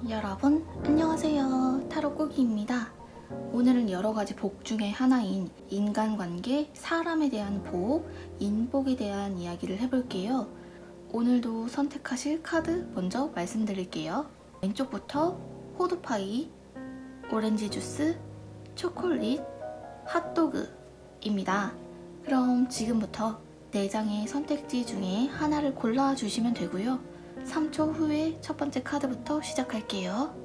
여러분 안녕하세요. 타로 꾸기입니다. 오늘은 여러가지 복 중에 하나인 인간관계, 사람에 대한 복, 인복에 대한 이야기를 해볼게요. 오늘도 선택하실 카드 먼저 말씀드릴게요. 왼쪽부터 호두파이, 오렌지 주스, 초콜릿, 핫도그입니다. 그럼 지금부터 4장의 선택지 중에 하나를 골라주시면 되고요. 3초 후에 첫 번째 카드부터 시작할게요.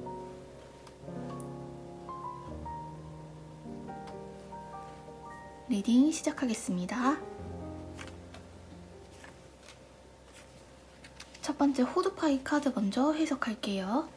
리딩 시작하겠습니다. 첫 번째 호두파이 카드 먼저 해석할게요.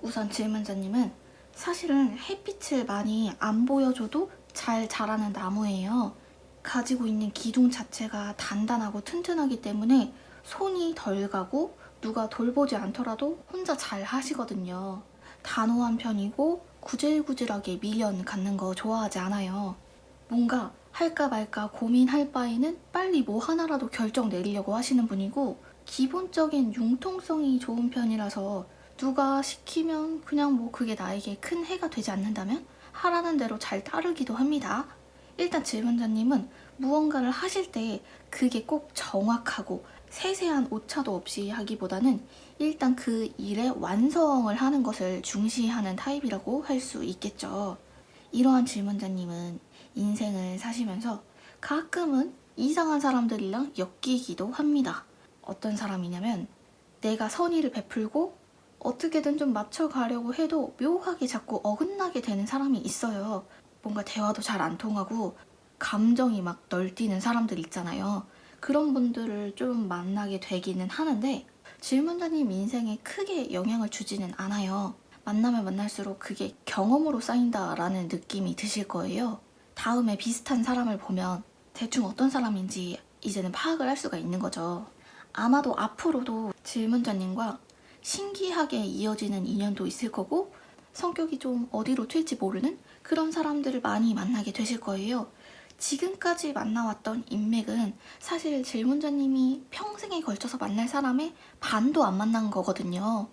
우선 질문자님은 사실은 햇빛을 많이 안 보여줘도 잘 자라는 나무예요. 가지고 있는 기둥 자체가 단단하고 튼튼하기 때문에 손이 덜 가고 누가 돌보지 않더라도 혼자 잘 하시거든요. 단호한 편이고 구질구질하게 미련 갖는 거 좋아하지 않아요. 뭔가 할까 말까 고민할 바에는 빨리 뭐 하나라도 결정 내리려고 하시는 분이고, 기본적인 융통성이 좋은 편이라서 누가 시키면 그냥 뭐 그게 나에게 큰 해가 되지 않는다면 하라는 대로 잘 따르기도 합니다. 일단 질문자님은 무언가를 하실 때 그게 꼭 정확하고 세세한 오차도 없이 하기보다는 일단 그 일의 완성을 하는 것을 중시하는 타입이라고 할 수 있겠죠. 이러한 질문자님은 인생을 사시면서 가끔은 이상한 사람들이랑 엮이기도 합니다. 어떤 사람이냐면 내가 선의를 베풀고 어떻게든 좀 맞춰가려고 해도 묘하게 자꾸 어긋나게 되는 사람이 있어요. 뭔가 대화도 잘 안 통하고 감정이 막 널뛰는 사람들 있잖아요. 그런 분들을 좀 만나게 되기는 하는데 질문자님 인생에 크게 영향을 주지는 않아요. 만나면 만날수록 그게 경험으로 쌓인다라는 느낌이 드실 거예요. 다음에 비슷한 사람을 보면 대충 어떤 사람인지 이제는 파악을 할 수가 있는 거죠. 아마도 앞으로도 질문자님과 신기하게 이어지는 인연도 있을 거고, 성격이 좀 어디로 튈지 모르는 그런 사람들을 많이 만나게 되실 거예요. 지금까지 만나왔던 인맥은 사실 질문자님이 평생에 걸쳐서 만날 사람의 반도 안 만난 거거든요.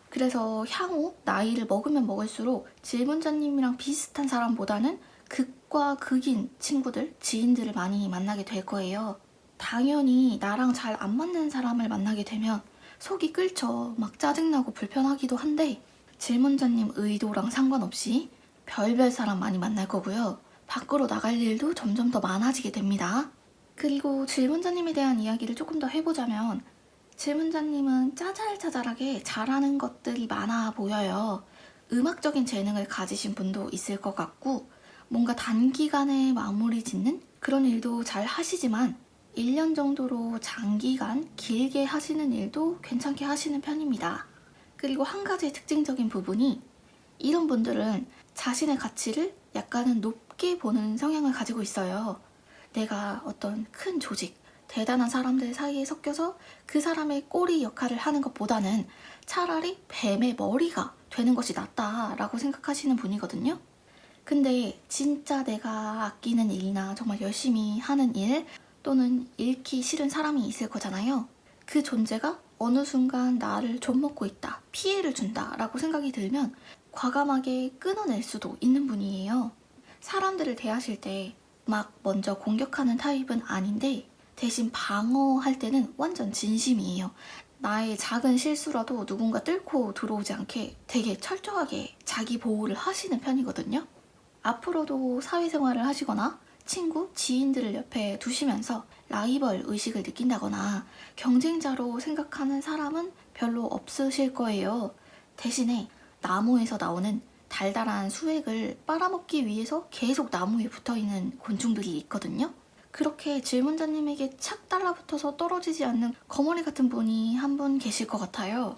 그래서 향후 나이를 먹으면 먹을수록 질문자님이랑 비슷한 사람보다는 극과 극인 친구들, 지인들을 많이 만나게 될 거예요. 당연히 나랑 잘 안 맞는 사람을 만나게 되면 속이 끓죠. 막 짜증나고 불편하기도 한데 질문자님 의도랑 상관없이 별별 사람 많이 만날 거고요. 밖으로 나갈 일도 점점 더 많아지게 됩니다. 그리고 질문자님에 대한 이야기를 조금 더 해보자면 질문자님은 짜잘짜잘하게 잘하는 것들이 많아 보여요. 음악적인 재능을 가지신 분도 있을 것 같고, 뭔가 단기간에 마무리 짓는 그런 일도 잘 하시지만 1년 정도로 장기간 길게 하시는 일도 괜찮게 하시는 편입니다. 그리고 한 가지 특징적인 부분이, 이런 분들은 자신의 가치를 약간은 높게 보는 성향을 가지고 있어요. 내가 어떤 큰 조직, 대단한 사람들 사이에 섞여서 그 사람의 꼬리 역할을 하는 것보다는 차라리 뱀의 머리가 되는 것이 낫다라고 생각하시는 분이거든요. 근데 진짜 내가 아끼는 일이나 정말 열심히 하는 일, 또는 잃기 싫은 사람이 있을 거잖아요. 그 존재가 어느 순간 나를 좀먹고 있다, 피해를 준다 라고 생각이 들면 과감하게 끊어낼 수도 있는 분이에요. 사람들을 대하실 때 막 먼저 공격하는 타입은 아닌데 대신 방어할 때는 완전 진심이에요. 나의 작은 실수라도 누군가 뚫고 들어오지 않게 되게 철저하게 자기 보호를 하시는 편이거든요. 앞으로도 사회생활을 하시거나 친구, 지인들을 옆에 두시면서 라이벌 의식을 느낀다거나 경쟁자로 생각하는 사람은 별로 없으실 거예요. 대신에 나무에서 나오는 달달한 수액을 빨아먹기 위해서 계속 나무에 붙어있는 곤충들이 있거든요. 그렇게 질문자님에게 착 달라붙어서 떨어지지 않는 거머리 같은 분이 한 분 계실 것 같아요.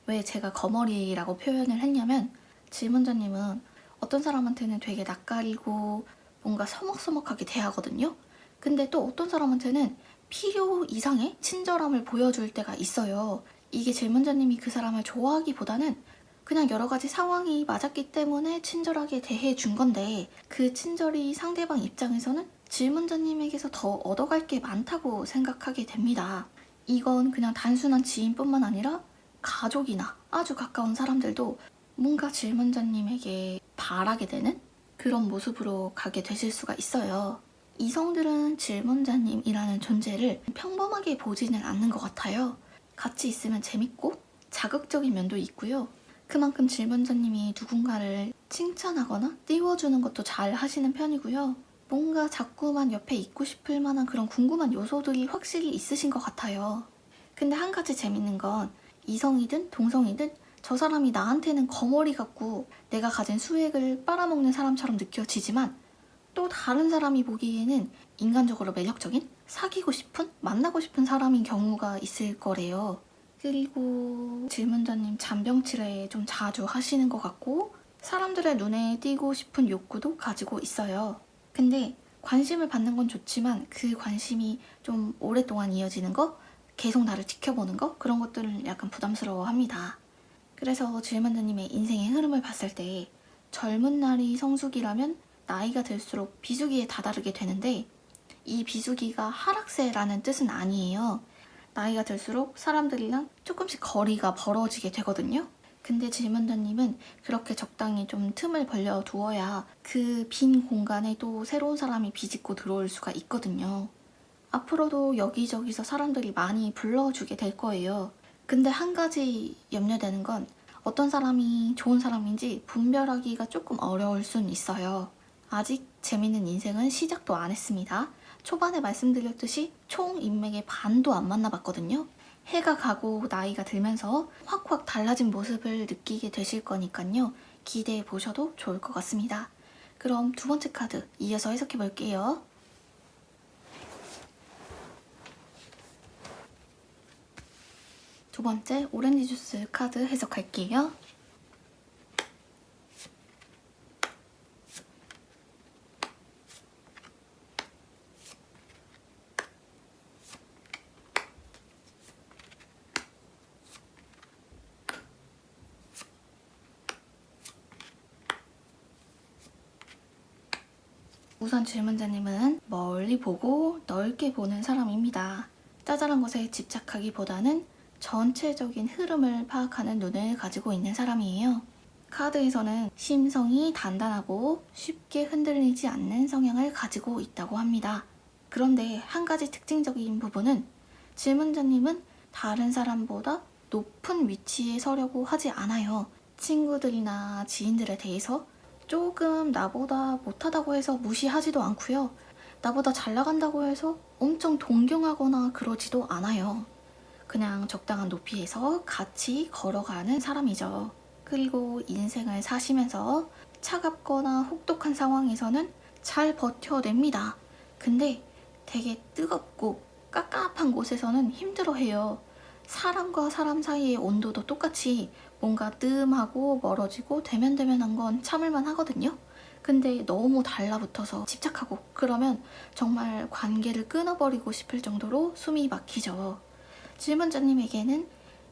왜 제가 거머리라고 표현을 했냐면 질문자님은 어떤 사람한테는 되게 낯가리고 뭔가 서먹서먹하게 대하거든요. 근데 또 어떤 사람한테는 필요 이상의 친절함을 보여줄 때가 있어요. 이게 질문자님이 그 사람을 좋아하기보다는 그냥 여러 가지 상황이 맞았기 때문에 친절하게 대해준 건데, 그 친절이 상대방 입장에서는 질문자님에게서 더 얻어갈 게 많다고 생각하게 됩니다. 이건 그냥 단순한 지인뿐만 아니라 가족이나 아주 가까운 사람들도 뭔가 질문자님에게 바라게 되는 그런 모습으로 가게 되실 수가 있어요. 이성들은 질문자님이라는 존재를 평범하게 보지는 않는 것 같아요. 같이 있으면 재밌고 자극적인 면도 있고요. 그만큼 질문자님이 누군가를 칭찬하거나 띄워주는 것도 잘 하시는 편이고요. 뭔가 자꾸만 옆에 있고 싶을 만한 그런 궁금한 요소들이 확실히 있으신 것 같아요. 근데 한 가지 재밌는 건 이성이든 동성이든 저 사람이 나한테는 거머리 같고 내가 가진 수액을 빨아먹는 사람처럼 느껴지지만, 또 다른 사람이 보기에는 인간적으로 매력적인, 사귀고 싶은, 만나고 싶은 사람인 경우가 있을 거래요. 그리고 질문자님 잔병치레 좀 자주 하시는 것 같고 사람들의 눈에 띄고 싶은 욕구도 가지고 있어요. 근데 관심을 받는 건 좋지만 그 관심이 좀 오랫동안 이어지는 거, 계속 나를 지켜보는 거, 그런 것들을 약간 부담스러워합니다. 그래서 질문자님의 인생의 흐름을 봤을 때 젊은 날이 성수기라면 나이가 들수록 비수기에 다다르게 되는데, 이 비수기가 하락세라는 뜻은 아니에요. 나이가 들수록 사람들이랑 조금씩 거리가 벌어지게 되거든요. 근데 질문자님은 그렇게 적당히 좀 틈을 벌려 두어야 그 빈 공간에 또 새로운 사람이 비집고 들어올 수가 있거든요. 앞으로도 여기저기서 사람들이 많이 불러주게 될 거예요. 근데 한 가지 염려되는 건 어떤 사람이 좋은 사람인지 분별하기가 조금 어려울 순 있어요. 아직 재밌는 인생은 시작도 안 했습니다. 초반에 말씀드렸듯이 총 인맥의 반도 안 만나봤거든요. 해가 가고 나이가 들면서 확확 달라진 모습을 느끼게 되실 거니까요. 기대해 보셔도 좋을 것 같습니다. 그럼 두 번째 카드 이어서 해석해 볼게요. 두 번째 오렌지 주스 카드 해석할게요. 우선 질문자님은 멀리 보고 넓게 보는 사람입니다. 짜잘한 것에 집착하기보다는 전체적인 흐름을 파악하는 눈을 가지고 있는 사람이에요. 카드에서는 심성이 단단하고 쉽게 흔들리지 않는 성향을 가지고 있다고 합니다. 그런데 한 가지 특징적인 부분은 질문자님은 다른 사람보다 높은 위치에 서려고 하지 않아요. 친구들이나 지인들에 대해서 조금 나보다 못하다고 해서 무시하지도 않고요. 나보다 잘 나간다고 해서 엄청 동경하거나 그러지도 않아요. 그냥 적당한 높이에서 같이 걸어가는 사람이죠. 그리고 인생을 사시면서 차갑거나 혹독한 상황에서는 잘 버텨냅니다. 근데 되게 뜨겁고 깝깝한 곳에서는 힘들어해요. 사람과 사람 사이의 온도도 똑같이 뭔가 뜸하고 멀어지고 대면대면한 건 참을만 하거든요. 근데 너무 달라붙어서 집착하고 그러면 정말 관계를 끊어버리고 싶을 정도로 숨이 막히죠. 질문자님에게는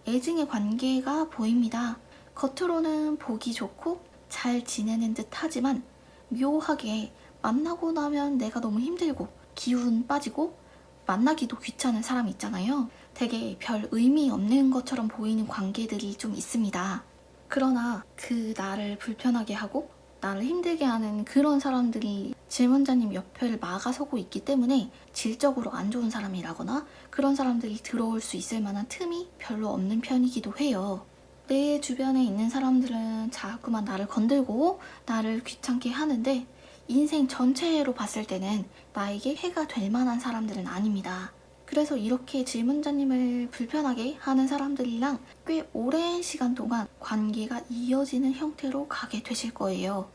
애증의 관계가 보입니다. 겉으로는 보기 좋고 잘 지내는 듯 하지만 묘하게 만나고 나면 내가 너무 힘들고 기운 빠지고 만나기도 귀찮은 사람 있잖아요. 되게 별 의미 없는 것처럼 보이는 관계들이 좀 있습니다. 그러나 그 나를 불편하게 하고 나를 힘들게 하는 그런 사람들이 질문자님 옆을 막아서고 있기 때문에 질적으로 안 좋은 사람이라거나 그런 사람들이 들어올 수 있을 만한 틈이 별로 없는 편이기도 해요. 내 주변에 있는 사람들은 자꾸만 나를 건들고 나를 귀찮게 하는데 인생 전체로 봤을 때는 나에게 해가 될 만한 사람들은 아닙니다. 그래서 이렇게 질문자님을 불편하게 하는 사람들이랑 꽤 오랜 시간 동안 관계가 이어지는 형태로 가게 되실 거예요.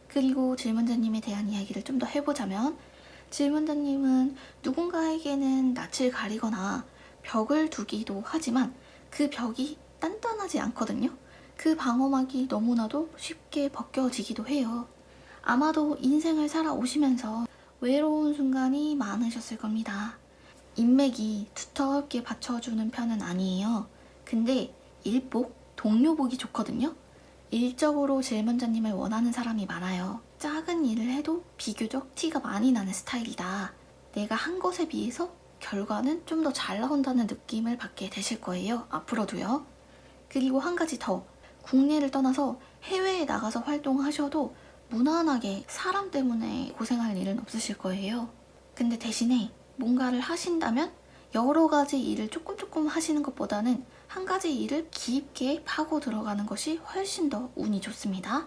그리고 질문자님에 대한 이야기를 좀 더 해보자면, 질문자님은 누군가에게는 낯을 가리거나 벽을 두기도 하지만 그 벽이 단단하지 않거든요. 그 방어막이 너무나도 쉽게 벗겨지기도 해요. 아마도 인생을 살아오시면서 외로운 순간이 많으셨을 겁니다. 인맥이 두텁게 받쳐주는 편은 아니에요. 근데 일복, 동료복이 좋거든요. 일적으로 질문자님을 원하는 사람이 많아요. 작은 일을 해도 비교적 티가 많이 나는 스타일이다. 내가 한 것에 비해서 결과는 좀 더 잘 나온다는 느낌을 받게 되실 거예요. 앞으로도요. 그리고 한 가지 더. 국내를 떠나서 해외에 나가서 활동하셔도 무난하게 사람 때문에 고생할 일은 없으실 거예요. 근데 대신에 뭔가를 하신다면 여러 가지 일을 조금 하시는 것보다는 한 가지 일을 깊게 파고 들어가는 것이 훨씬 더 운이 좋습니다.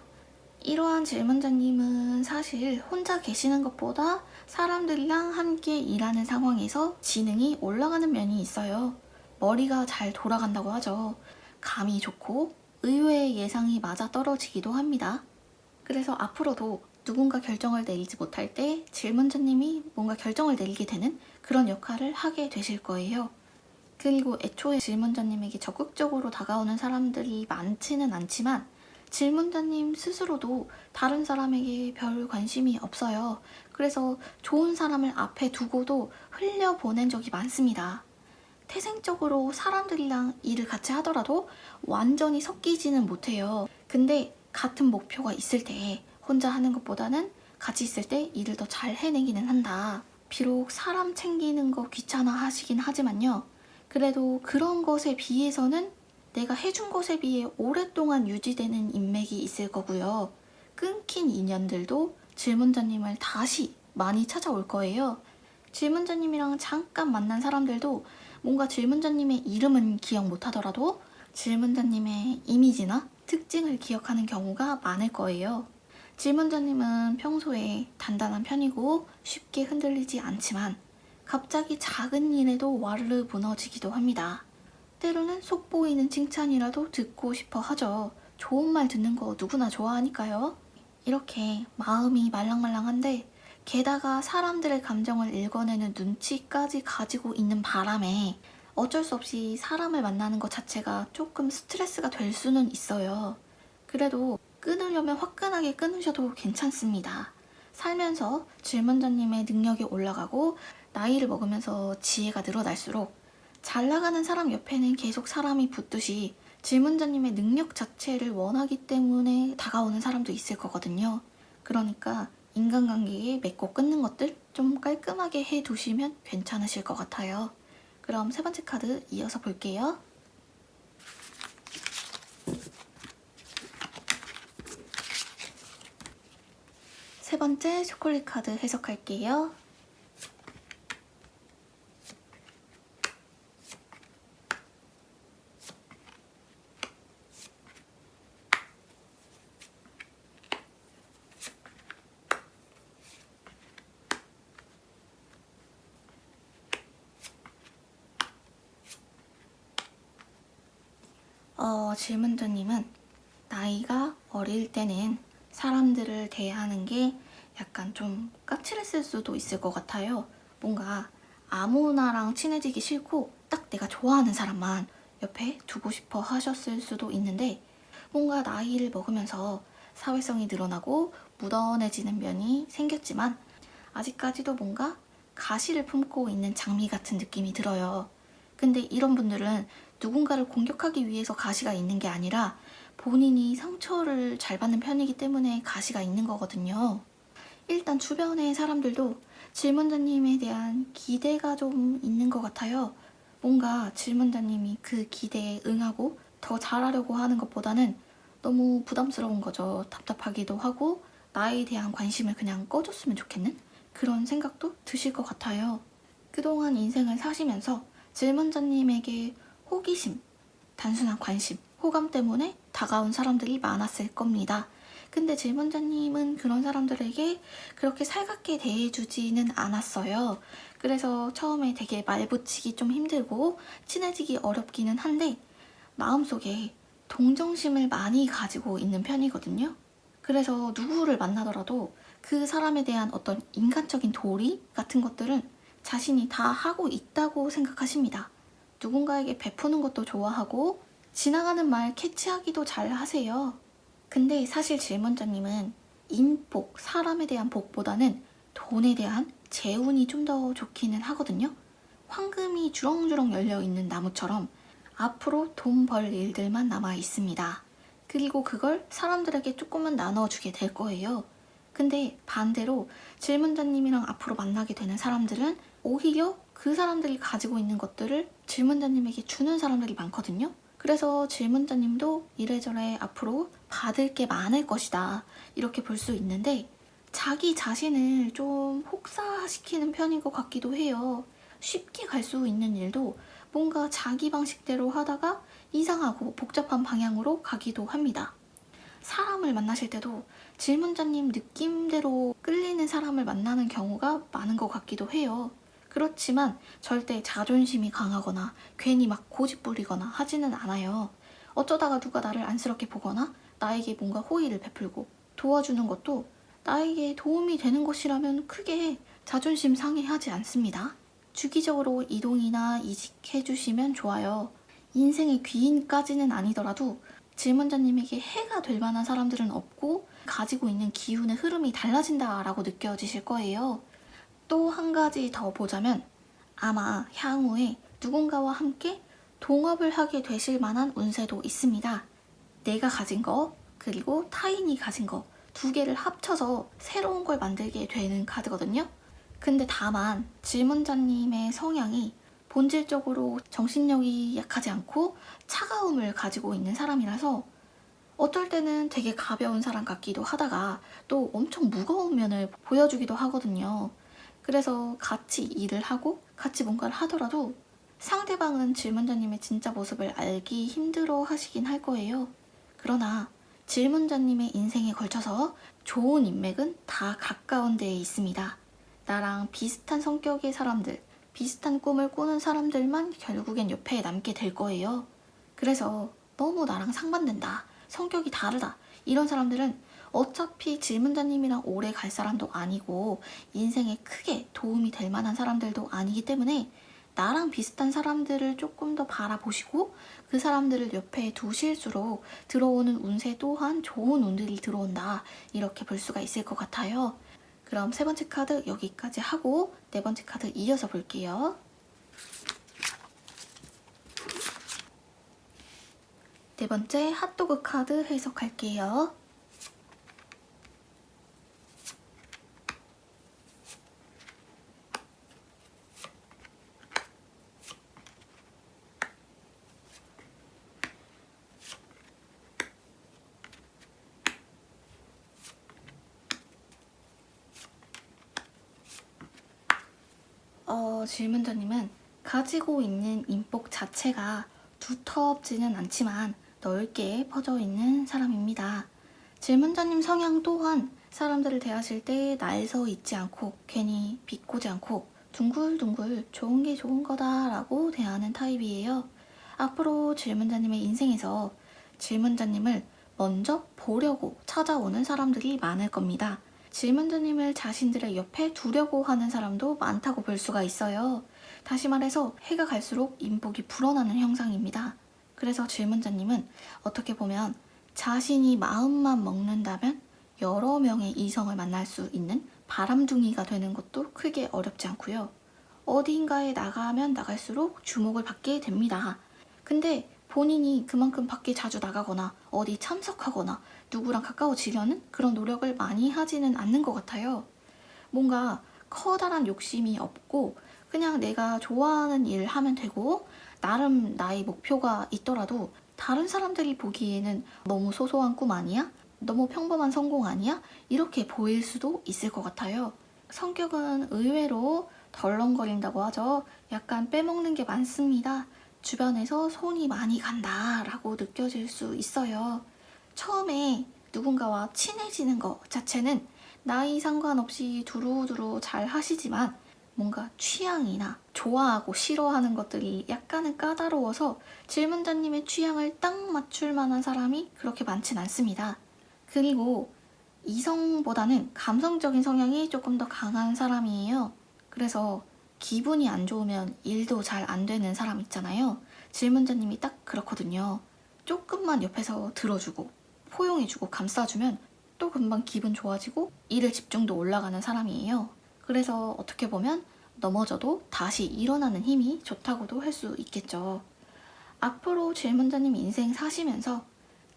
이러한 질문자님은 사실 혼자 계시는 것보다 사람들이랑 함께 일하는 상황에서 지능이 올라가는 면이 있어요. 머리가 잘 돌아간다고 하죠. 감이 좋고 의외의 예상이 맞아 떨어지기도 합니다. 그래서 앞으로도 누군가 결정을 내리지 못할 때 질문자님이 뭔가 결정을 내리게 되는 그런 역할을 하게 되실 거예요. 그리고 애초에 질문자님에게 적극적으로 다가오는 사람들이 많지는 않지만 질문자님 스스로도 다른 사람에게 별 관심이 없어요. 그래서 좋은 사람을 앞에 두고도 흘려보낸 적이 많습니다. 태생적으로 사람들이랑 일을 같이 하더라도 완전히 섞이지는 못해요. 근데 같은 목표가 있을 때 혼자 하는 것보다는 같이 있을 때 일을 더 잘 해내기는 한다. 비록 사람 챙기는 거 귀찮아 하시긴 하지만요. 그래도 그런 것에 비해서는 내가 해준 것에 비해 오랫동안 유지되는 인맥이 있을 거고요. 끊긴 인연들도 질문자님을 다시 많이 찾아올 거예요. 질문자님이랑 잠깐 만난 사람들도 뭔가 질문자님의 이름은 기억 못하더라도 질문자님의 이미지나 특징을 기억하는 경우가 많을 거예요. 질문자님은 평소에 단단한 편이고 쉽게 흔들리지 않지만 갑자기 작은 일에도 와르르 무너지기도 합니다. 때로는 속 보이는 칭찬이라도 듣고 싶어 하죠. 좋은 말 듣는 거 누구나 좋아하니까요. 이렇게 마음이 말랑말랑한데 게다가 사람들의 감정을 읽어내는 눈치까지 가지고 있는 바람에 어쩔 수 없이 사람을 만나는 것 자체가 조금 스트레스가 될 수는 있어요. 그래도 끊으려면 화끈하게 끊으셔도 괜찮습니다. 살면서 질문자님의 능력이 올라가고 나이를 먹으면서 지혜가 늘어날수록 잘 나가는 사람 옆에는 계속 사람이 붙듯이 질문자님의 능력 자체를 원하기 때문에 다가오는 사람도 있을 거거든요. 그러니까 인간관계에 맺고 끊는 것들 좀 깔끔하게 해두시면 괜찮으실 것 같아요. 그럼 세 번째 카드 이어서 볼게요. 세 번째 초콜릿 카드 해석할게요. 질문자님은 나이가 어릴 때는 사람들을 대하는 게 약간 좀 까칠했을 수도 있을 것 같아요. 뭔가 아무나랑 친해지기 싫고 딱 내가 좋아하는 사람만 옆에 두고 싶어 하셨을 수도 있는데 뭔가 나이를 먹으면서 사회성이 늘어나고 무던해지는 면이 생겼지만 아직까지도 뭔가 가시를 품고 있는 장미 같은 느낌이 들어요. 근데 이런 분들은 누군가를 공격하기 위해서 가시가 있는 게 아니라 본인이 상처를 잘 받는 편이기 때문에 가시가 있는 거거든요. 일단 주변의 사람들도 질문자님에 대한 기대가 좀 있는 것 같아요. 뭔가 질문자님이 그 기대에 응하고 더 잘하려고 하는 것보다는 너무 부담스러운 거죠. 답답하기도 하고 나에 대한 관심을 그냥 꺼줬으면 좋겠는 그런 생각도 드실 것 같아요. 그동안 인생을 사시면서 질문자님에게 호기심, 단순한 관심, 호감 때문에 다가온 사람들이 많았을 겁니다. 근데 질문자님은 그런 사람들에게 그렇게 살갑게 대해주지는 않았어요. 그래서 처음에 되게 말붙이기 좀 힘들고 친해지기 어렵기는 한데 마음속에 동정심을 많이 가지고 있는 편이거든요. 그래서 누구를 만나더라도 그 사람에 대한 어떤 인간적인 도리 같은 것들은 자신이 다 하고 있다고 생각하십니다. 누군가에게 베푸는 것도 좋아하고 지나가는 말 캐치하기도 잘 하세요. 근데 사실 질문자님은 인복, 사람에 대한 복보다는 돈에 대한 재운이 좀 더 좋기는 하거든요. 황금이 주렁주렁 열려있는 나무처럼 앞으로 돈 벌 일들만 남아 있습니다. 그리고 그걸 사람들에게 조금은 나눠주게 될 거예요. 근데 반대로 질문자님이랑 앞으로 만나게 되는 사람들은 오히려 그 사람들이 가지고 있는 것들을 질문자님에게 주는 사람들이 많거든요. 그래서 질문자님도 이래저래 앞으로 받을 게 많을 것이다, 이렇게 볼 수 있는데, 자기 자신을 좀 혹사시키는 편인 것 같기도 해요. 쉽게 갈 수 있는 일도 뭔가 자기 방식대로 하다가 이상하고 복잡한 방향으로 가기도 합니다. 사람을 만나실 때도 질문자님 느낌대로 끌리는 사람을 만나는 경우가 많은 것 같기도 해요. 그렇지만 절대 자존심이 강하거나 괜히 막 고집 부리거나 하지는 않아요. 어쩌다가 누가 나를 안쓰럽게 보거나 나에게 뭔가 호의를 베풀고 도와주는 것도 나에게 도움이 되는 것이라면 크게 자존심 상해하지 않습니다. 주기적으로 이동이나 이직해주시면 좋아요. 인생의 귀인까지는 아니더라도 질문자님에게 해가 될 만한 사람들은 없고 가지고 있는 기운의 흐름이 달라진다라고 느껴지실 거예요. 또 한 가지 더 보자면 아마 향후에 누군가와 함께 동업을 하게 되실 만한 운세도 있습니다. 내가 가진 거 그리고 타인이 가진 거 두 개를 합쳐서 새로운 걸 만들게 되는 카드거든요. 근데 다만 질문자님의 성향이 본질적으로 정신력이 약하지 않고 차가움을 가지고 있는 사람이라서 어떨 때는 되게 가벼운 사람 같기도 하다가 또 엄청 무거운 면을 보여주기도 하거든요. 그래서 같이 일을 하고 같이 뭔가를 하더라도 상대방은 질문자님의 진짜 모습을 알기 힘들어 하시긴 할 거예요. 그러나 질문자님의 인생에 걸쳐서 좋은 인맥은 다 가까운 데에 있습니다. 나랑 비슷한 성격의 사람들, 비슷한 꿈을 꾸는 사람들만 결국엔 옆에 남게 될 거예요. 그래서 너무 나랑 상반된다, 성격이 다르다, 이런 사람들은 어차피 질문자님이랑 오래 갈 사람도 아니고 인생에 크게 도움이 될 만한 사람들도 아니기 때문에 나랑 비슷한 사람들을 조금 더 바라보시고 그 사람들을 옆에 두실수록 들어오는 운세 또한 좋은 운들이 들어온다, 이렇게 볼 수가 있을 것 같아요. 그럼 세 번째 카드 여기까지 하고 네 번째 카드 이어서 볼게요. 네 번째 핫도그 카드 해석할게요. 질문자님은 가지고 있는 인복 자체가 두텁지는 않지만 넓게 퍼져 있는 사람입니다. 질문자님 성향 또한 사람들을 대하실 때 날 서 있지 않고 괜히 비꼬지 않고 둥글둥글 좋은 게 좋은 거다라고 대하는 타입이에요. 앞으로 질문자님의 인생에서 질문자님을 먼저 보려고 찾아오는 사람들이 많을 겁니다. 질문자님을 자신들의 옆에 두려고 하는 사람도 많다고 볼 수가 있어요. 다시 말해서 해가 갈수록 인복이 불어나는 형상입니다. 그래서 질문자님은 어떻게 보면 자신이 마음만 먹는다면 여러 명의 이성을 만날 수 있는 바람둥이가 되는 것도 크게 어렵지 않고요. 어딘가에 나가면 나갈수록 주목을 받게 됩니다. 근데 본인이 그만큼 밖에 자주 나가거나 어디 참석하거나 누구랑 가까워지려는 그런 노력을 많이 하지는 않는 것 같아요. 뭔가 커다란 욕심이 없고 그냥 내가 좋아하는 일을 하면 되고 나름 나의 목표가 있더라도 다른 사람들이 보기에는 너무 소소한 꿈 아니야? 너무 평범한 성공 아니야? 이렇게 보일 수도 있을 것 같아요. 성격은 의외로 덜렁거린다고 하죠. 약간 빼먹는 게 많습니다. 주변에서 손이 많이 간다라고 느껴질 수 있어요. 처음에 누군가와 친해지는 것 자체는 나이 상관없이 두루두루 잘 하시지만 뭔가 취향이나 좋아하고 싫어하는 것들이 약간은 까다로워서 질문자님의 취향을 딱 맞출 만한 사람이 그렇게 많진 않습니다. 그리고 이성보다는 감성적인 성향이 조금 더 강한 사람이에요. 그래서 기분이 안 좋으면 일도 잘 안 되는 사람 있잖아요. 질문자님이 딱 그렇거든요. 조금만 옆에서 들어주고 포용해주고 감싸주면 또 금방 기분 좋아지고 일에 집중도 올라가는 사람이에요. 그래서 어떻게 보면 넘어져도 다시 일어나는 힘이 좋다고도 할 수 있겠죠. 앞으로 질문자님 인생 사시면서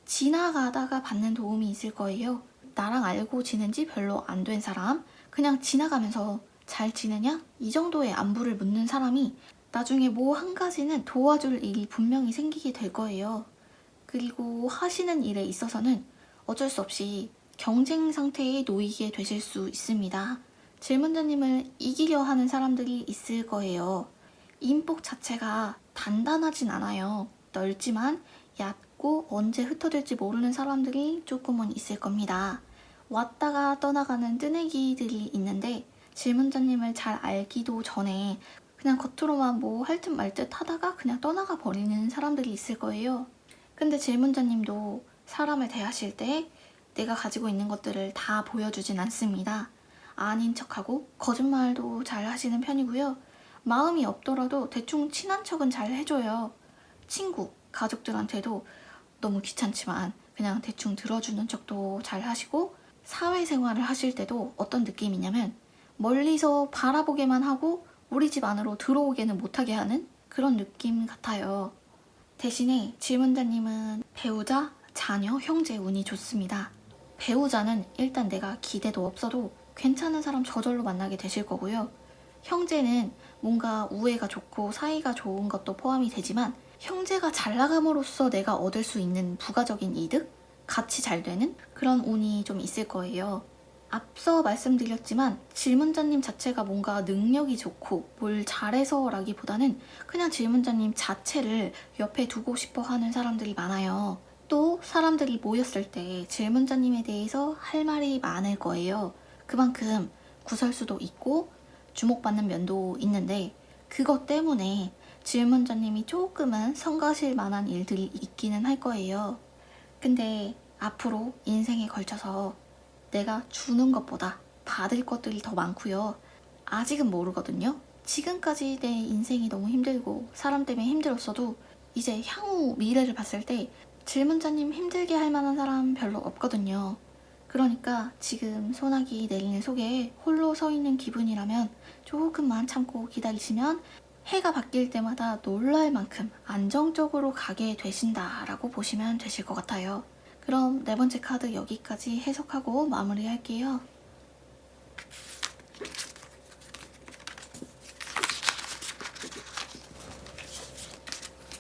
지나가다가 받는 도움이 있을 거예요. 나랑 알고 지낸 지 별로 안 된 사람, 그냥 지나가면서 잘 지내냐? 이 정도의 안부를 묻는 사람이 나중에 뭐 한 가지는 도와줄 일이 분명히 생기게 될 거예요. 그리고 하시는 일에 있어서는 어쩔 수 없이 경쟁 상태에 놓이게 되실 수 있습니다. 질문자님을 이기려 하는 사람들이 있을 거예요. 인복 자체가 단단하진 않아요. 넓지만 얕고 언제 흩어질지 모르는 사람들이 조금은 있을 겁니다. 왔다가 떠나가는 뜨내기들이 있는데 질문자님을 잘 알기도 전에 그냥 겉으로만 뭐 할 듯 말 듯 하다가 그냥 떠나가 버리는 사람들이 있을 거예요. 근데 질문자님도 사람을 대하실 때 내가 가지고 있는 것들을 다 보여주진 않습니다. 아닌 척하고 거짓말도 잘 하시는 편이고요. 마음이 없더라도 대충 친한 척은 잘 해줘요. 친구, 가족들한테도 너무 귀찮지만 그냥 대충 들어주는 척도 잘 하시고, 사회생활을 하실 때도 어떤 느낌이냐면 멀리서 바라보게만 하고 우리 집 안으로 들어오게는 못하게 하는 그런 느낌 같아요. 대신에 질문자님은 배우자, 자녀, 형제 운이 좋습니다. 배우자는 일단 내가 기대도 없어도 괜찮은 사람 저절로 만나게 되실 거고요. 형제는 뭔가 우애가 좋고 사이가 좋은 것도 포함이 되지만 형제가 잘 나감으로써 내가 얻을 수 있는 부가적인 이득? 같이 잘 되는 그런 운이 좀 있을 거예요. 앞서 말씀드렸지만 질문자님 자체가 뭔가 능력이 좋고 뭘 잘해서 라기보다는 그냥 질문자님 자체를 옆에 두고 싶어 하는 사람들이 많아요. 또 사람들이 모였을 때 질문자님에 대해서 할 말이 많을 거예요. 그만큼 구설수도 있고 주목받는 면도 있는데 그것 때문에 질문자님이 조금은 성가실 만한 일들이 있기는 할 거예요. 근데 앞으로 인생에 걸쳐서 내가 주는 것보다 받을 것들이 더 많고요. 아직은 모르거든요. 지금까지 내 인생이 너무 힘들고 사람 때문에 힘들었어도 이제 향후 미래를 봤을 때 질문자님 힘들게 할 만한 사람 별로 없거든요. 그러니까 지금 소나기 내리는 속에 홀로 서 있는 기분이라면 조금만 참고 기다리시면 해가 바뀔 때마다 놀랄 만큼 안정적으로 가게 되신다라고 보시면 되실 것 같아요. 그럼 네 번째 카드 여기까지 해석하고 마무리할게요.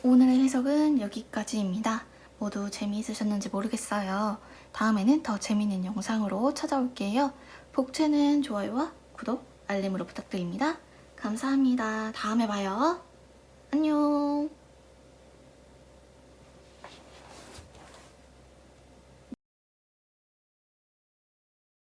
오늘의 해석은 여기까지입니다. 모두 재미있으셨는지 모르겠어요. 다음에는 더 재미있는 영상으로 찾아올게요. 복채는 좋아요와 구독, 알림으로 부탁드립니다. 감사합니다. 다음에 봐요. 안녕.